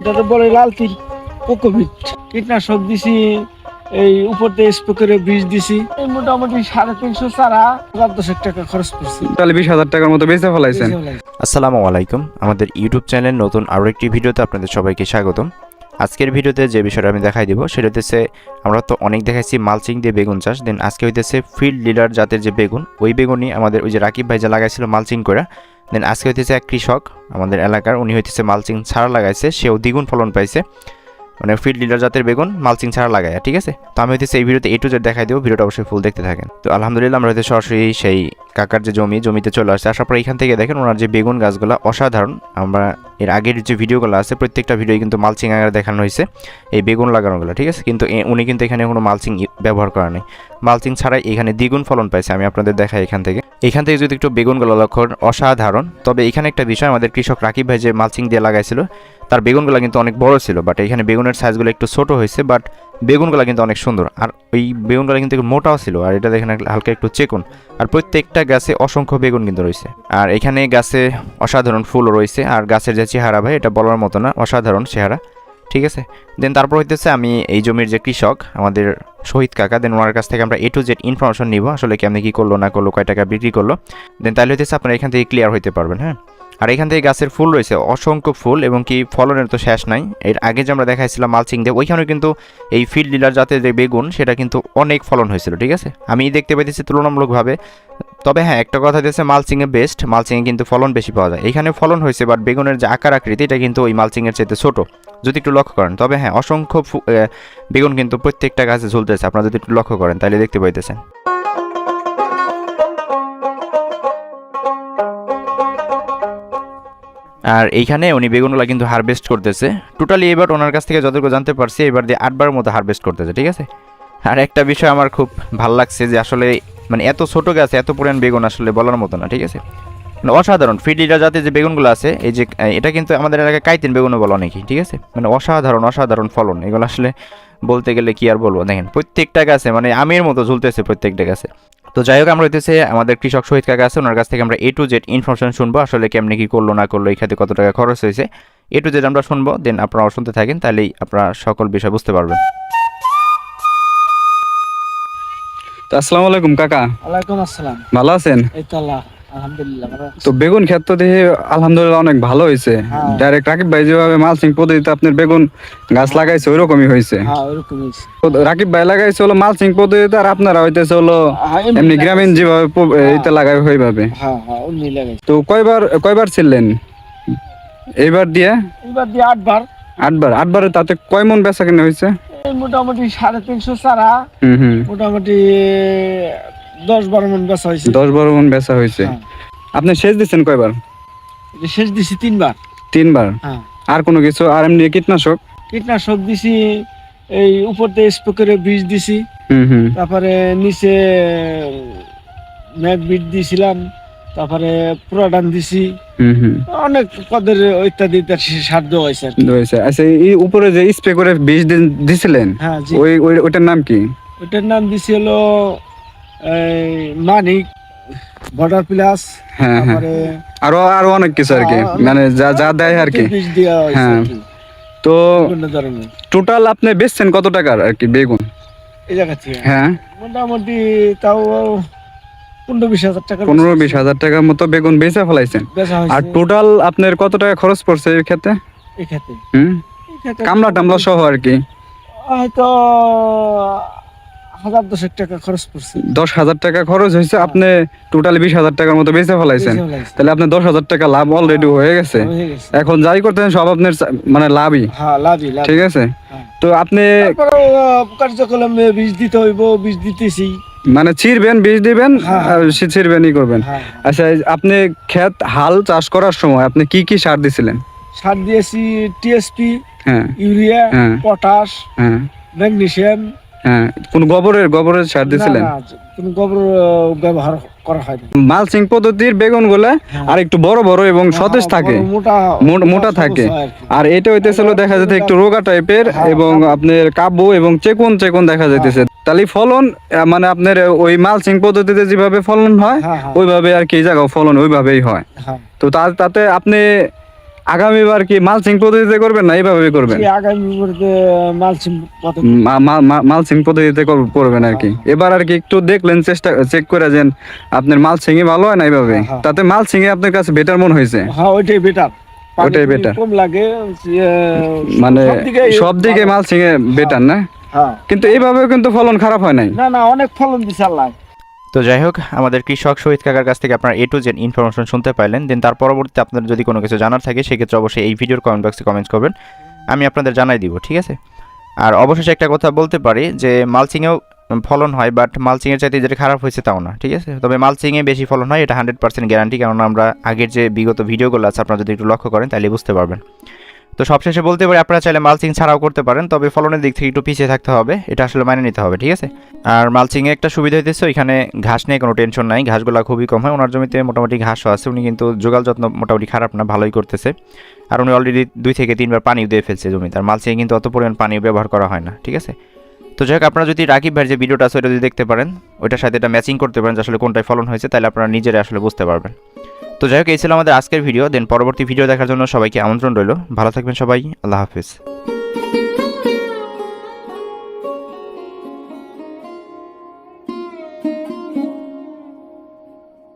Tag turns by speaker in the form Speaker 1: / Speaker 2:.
Speaker 1: যাতে বলে লাল তিল কোকোপিট কীটনাশক দিছি, এই উপর দিয়ে স্প্রে করে বীজ দিছি। এই মোটামুটি 350 চারা 1000 টাকা খরচ করছি।
Speaker 2: তাহলে 20,000 টাকার মতো বেচে ফেলাইছেন।
Speaker 3: আসসালামু আলাইকুম, আমাদের ইউটিউব চ্যানেল নতুন আরও একটি ভিডিওতে আপনাদের সবাইকে স্বাগতম। আজকের ভিডিওতে যে বিষয়টা আমি দেখাই দিব সেটা হচ্ছে, আমরা তো অনেক দেখাইছি মালচিং দিয়ে বেগুন চাষ, দেন আজকে হইতেছে ফিল্ড লিডার জাতের যে বেগুন, ওই বেগুনই আমাদের ওই যে রাকিব ভাই যা লাগাইছিল মালচিং করে, দেন আজকে হইতেছে এক কৃষক আমাদের এলাকার, উনি হইতেছে মালচিং ছাড়া লাগাইছে, সেও দ্বিগুণ ফলন পাইছে। মানে ফিল্ড লিডার জাতের বেগুন মালচিং ছাড়া লাগায়, ঠিক আছে। তো আমি হইতেছে এই ভিডিওতে A to Z দেখাই দেবো, ভিডিওটা অবশ্যই ফুল দেখতে থাকেন। তো আলহামদুলিল্লাহ আমরা হয়তো সরাসরি সেই কাকার যে জমিতে চলে আসছে। আসার পর এখান থেকে দেখেন ওনার যে বেগুন গাছগুলো অসাধারণ। আমরা এর আগের যে ভিডিওগুলো আছে প্রত্যেকটা ভিডিও কিন্তু মালচিং আকারে দেখানো হয়েছে এই বেগুন লাগানোগুলো, ঠিক আছে। কিন্তু উনি কিন্তু এখানে কোনো মালচিং ব্যবহার করা নেই, মালচিং ছাড়াই এখানে দ্বিগুণ ফলন পাইছে। আমি আপনাদের দেখাই এখান থেকে যদি একটু বেগুনগুলো লক্ষ্য অসাধারণ। তবে এখানে একটা বিষয়, আমাদের কৃষক রাকিব ভাই যে মালচিং দিয়ে লাগাইছিল তার বেগুনগুলো কিন্তু অনেক বড় ছিল, বাট এখানে বেগুনের সাইজগুলো একটু ছোট হয়েছে, বাট বেগুনগুলো কিন্তু অনেক সুন্দর। আর ওই বেগুনগুলো কিন্তু একটু মোটাও ছিল, আর এটা দেখেন হালকা একটু চেকুন। আর প্রত্যেকটা গাছে অসংখ্য বেগুন কিন্তু রয়েছে, আর এখানে গাছে অসাধারণ ফুলও রয়েছে। আর গাছের যে চেহারা ভাই, এটা বলার মতো না, অসাধারণ চেহারা, ঠিক আছে। দেন তারপর হইতেছে আমি এই জমির যে কৃষক আমাদের শহীদ কাকা, দেন ওনার কাছ থেকে আমরা A to Z ইনফরমেশন নিব, আসলে কেমনি কী করলো না করলো, কয় টাকা বিক্রি করলো, দেন তাহলে হইতেছে আপনারা এখান থেকে ক্লিয়ার হইতে পারবেন। হ্যাঁ, আর এখান থেকে গাছের ফুল রয়েছে অসংখ্য ফুল, এবং কি ফলনের তো শেষ নাই। এর আগে যে আমরা দেখাইছিলাম মালচিং দিয়ে, ওইখানেও কিন্তু এই ফিল্ড ডিলার জাতের যে বেগুন সেটা কিন্তু অনেক ফলন হয়েছিল, ঠিক আছে। আমি দেখতে পাইতেছি তুলনামূলকভাবে। তবে হ্যাঁ, একটা কথা দিয়েছে মালচিংয়ে বেস্ট, মালচিংয়ে কিন্তু ফলন বেশি পাওয়া যায়। এখানে ফলন হয়েছে, বাট বেগুনের যে আকার আকৃতি এটা কিন্তু ওই মালচিংয়ের চাইতে ছোটো, যদি একটু লক্ষ্য করেন। তবে হ্যাঁ, অসংখ্য বেগুন কিন্তু প্রত্যেকটা গাছে ঝুলতেছে, আপনারা যদি একটু লক্ষ্য করেন তাহলে দেখতে পাইতেছেন। আর এইখানে উনি বেগুনগুলো কিন্তু হারভেস্ট করতেছে টোটালি। এবার ওনার কাছ থেকে যতটুকু জানতে পারছি এবার দিয়ে 8বার মতো হারভেস্ট করতেছে, ঠিক আছে। আর একটা বিষয় আমার খুব ভালো লাগছে যে আসলে মানে এত ছোটো গাছে এত পরিমাণ বেগুন আসলে বলার মতো না, ঠিক আছে। মানে অসাধারণ ফিল্ড লিডার জাতের যে বেগুনগুলো আছে, এই যে এটা কিন্তু আমাদের এলাকায় কাইতিন বেগুনও বলা অনেকেই, ঠিক আছে। মানে অসাধারণ ফলন, এগুলো আসলে বলতে গেলে কি আর বলবো। দেখেন প্রত্যেকটা গাছে মানে আমের মতো ঝুলতেছে প্রত্যেকটা গাছে। তো যাই হোক, আমরা হইতেছে আমাদের কৃষক শহীদ কাকা আছে, ওনার কাছ থেকে আমরা A to Z ইনফরমেশন শুনবো, আসলে কেমনি কী করলো না করলো, এই খাতে কত টাকা খরচ হয়েছে, A to Z আমরা শুনবো। দেন আপনারা শুনতে থাকেন, তাহলেই আপনারা সকল বিষয় বুঝতে পারবেন।
Speaker 2: তো আসসালামু আলাইকুম কাকা।
Speaker 1: ওয়ালাইকুম আসসালাম।
Speaker 2: ভালো আছেন?
Speaker 1: এই তো আল্লাহ আলহামদুলিল্লাহ ভালো আছি।
Speaker 2: তো বেগুন ক্ষেত তো দেখে আলহামদুলিল্লাহ অনেক ভালো হয়েছে। ডাইরেক্ট রাকিব ভাই যেভাবে মালচিং পদ্ধতিতে আপনার বেগুন গাছ লাগাইছে ওইরকমই হয়েছে।
Speaker 1: হ্যাঁ ওইরকমই।
Speaker 2: রাকিব ভাই লাগাইছে হলো মালচিং পদ্ধতিতে, আর আপনারা হইতেছে হলো এমনি গ্রামীণ যেভাবে এইটা লাগাই ওইভাবে।
Speaker 1: হ্যাঁ হ্যাঁ উনি লাগাইছে।
Speaker 2: তো কয়বার ছিলেন এইবার দিয়ে?
Speaker 1: এবার দিয়ে 8বার।
Speaker 2: 8বারে তাতে কয় মন বেচা কিনা হয়েছে?
Speaker 1: মোটামুটি 350 চারা, মোটামুটি 10-12 মন বেচা হয়েছে।
Speaker 2: 10-12 মন বেচা হয়েছে। আপনি সেচ দিচ্ছেন কয়বার?
Speaker 1: সেচ দিছি 3বার।
Speaker 2: 3বার?
Speaker 1: হ্যাঁ। আর
Speaker 2: কোনো কিছু? আর এমনি
Speaker 1: কীটনাশক দিছি, এই উপর দিয়ে স্প্রে করে বীজ দিছি, তারপরে নিচে ম্যাক বিট দিছিলাম, তারপরে পুরাডান দিছি, অনেক পদের ইত্যাদি সার দেওয়া হয়েছে।
Speaker 2: আচ্ছা, এই উপরে যে স্প্রে করে বীজ দিছিলেন, ওইটার নাম কি?
Speaker 1: ওইটার নাম দিছি হলো মানিক, বর্ডার প্লাস, তারপরে
Speaker 2: আরো অনেক কিছু আর কি, মানে যা দেয় আর কি। হ্যাঁ। তো টোটাল আপনি বেচছেন কত টাকার আর কি বেগুন
Speaker 1: এই জায়গা থেকে?
Speaker 2: হ্যাঁ,
Speaker 1: মোটামুটি তাও 15-20 হাজার টাকা।
Speaker 2: 15-20 হাজার টাকার মতো বেগুন বেচা ফেলাইছেন। আর টোটাল আপনার কত টাকা খরচ পড়ছে এই ক্ষেত্রে? কামলা টামলা সহ আর কি
Speaker 1: হয়তো 1000-10 টাকা খরচ পড়ছে।
Speaker 2: 10,000 টাকা খরচ হয়েছে। আপনি টোটাল 20,000 টাকার মতো বেচে ফেলাইছেন, তাহলে আপনার 10,000 টাকা লাভ অলরেডি হয়ে গেছে। এখন যাই করতেছেন সব আপনার মানে লাভই, ঠিক আছে। তো আপনি
Speaker 1: কার্যক্রম বীজ দিতে হইব, বীজ দিতেছি,
Speaker 2: মানে ছিড়বেন, বীজ দিবেন, আর ছিড়বেনই করবেন। আচ্ছা, আপনি ক্ষেত হাল চাষ করার সময় আপনি কি কি সার দিছিলেন?
Speaker 1: সার দিয়েছি টিএসপি, ইউরিয়া, পটাশ, ম্যাগনেসিয়াম।
Speaker 2: কোন গোবরের সার দিছিলেন?
Speaker 1: কোন গোবর ব্যবহার করা হয় না।
Speaker 2: মালচিং পদ্ধতির বেগুন গুলা আর একটু বড় বড় এবং সতেজ থাকে, মোটা থাকে। আর এটা হইতেছিল দেখা যাচ্ছে একটু রোগা টাইপের, এবং আপনার কাবু এবং চেকুন দেখা যাইতেছে। তাহলে ফলন মানে আপনার ওই মালচিং পদ্ধতিতে যেভাবে ফলন হয় ওইভাবে আর কি, এই জায়গাও ফলন ওইভাবেই হয়। তো তাতে আপনি আগামীবার কি মালচিং পদ্ধতিতে করবেন না এইভাবে করবেন?
Speaker 1: আগামী মুহূর্তে মালচিং
Speaker 2: মালচিং পদ্ধতিতে করবেন আর কি। এবার আর কি একটু দেখলেন, চেক করে যেন আপনার মালচিং এ ভালো হয় না এইভাবে, তাতে মালচিং এ আপনার কাছে বেটার মনে হয়েছে?
Speaker 1: হ্যাঁ ওইটাই বেটার,
Speaker 2: ওটাই better।
Speaker 1: কম লাগে
Speaker 2: মানে সব দিকে মালচিং এ বেটার না?
Speaker 1: হ্যাঁ।
Speaker 2: কিন্তু এইভাবেও কিন্তু ফলন খারাপ হয় নাই।
Speaker 1: না অনেক ফলন দিছে আল্লাহ।
Speaker 3: তো যাই হোক, আমাদের কৃষক শহীদ কাকার কাছ থেকে আপনারা A to Z ইনফরমেশন শুনতে পাইলেন। দেন তার পরবর্তীতে আপনার যদি কোনো কিছু জানার থাকে সেক্ষেত্রে অবশ্যই এই ভিডিওর কমেন্ট বক্সে কমেন্টস করবেন, আমি আপনাদের জানাই দিব, ঠিক আছে? আর অবশেষে একটা কথা বলতে পারি যে মালচিংয়েও ফলন হয়, বাট মালচিংয়ের চাইতে যেটা খারাপ হয়েছে তাও না, ঠিক আছে? তবে মালচিংয়ে বেশি ফলন হয়, এটা 100% গ্যারান্টি, কারণ আমরা আগের যে বিগত ভিডিওগুলো আছে আপনারা যদি একটু লক্ষ্য করেন তাহলে বুঝতে পারবেন। তো সবশেষে বলতে পারি আপনারা চাইলে মালচিং ছাড়াও করতে পারেন, তবে ফলনের দিক থেকে একটু পিছিয়ে থাকতে হবে, এটা আসলে মানে নিতে হবে, ঠিক আছে? আর মালচিংয়ে একটা সুবিধা হইতেছে ওইখানে ঘাস নিয়ে কোনো টেনশন নাই, ঘাসগুলো খুবই কম হয়। ওনার জমিতে মোটামুটি ঘাসও আছে, উনি কিন্তু যোগাল যত্ন মোটামুটি খারাপ না, ভালোই করতেছে। আর উনি অলরেডি 2 থেকে 3 বার পানিও দিয়ে ফেলছে জমিতে, আর মালচিংয়ে কিন্তু অত পরিমাণ পানি ব্যবহার করা হয় না, ঠিক আছে? তো যাই হোক, আপনারা যদি রাকিব ভাইয়ের যে ভিডিওটা আছে ওইটা যদি দেখতে পারেন, ওইটার সাথে এটা ম্যাচিং করতে পারেন যে আসলে কোনটায় ফলন হয়েছে, তাহলে আপনারা নিজেরা আসলে বুঝতে পারবেন। তো যাই হোক, এই ছিল আমাদের আজকের ভিডিও। দেন পরবর্তী ভিডিও দেখার জন্য সবাইকে আমন্ত্রণ রইল। ভালো থাকবেন সবাই, আল্লাহ হাফিজ।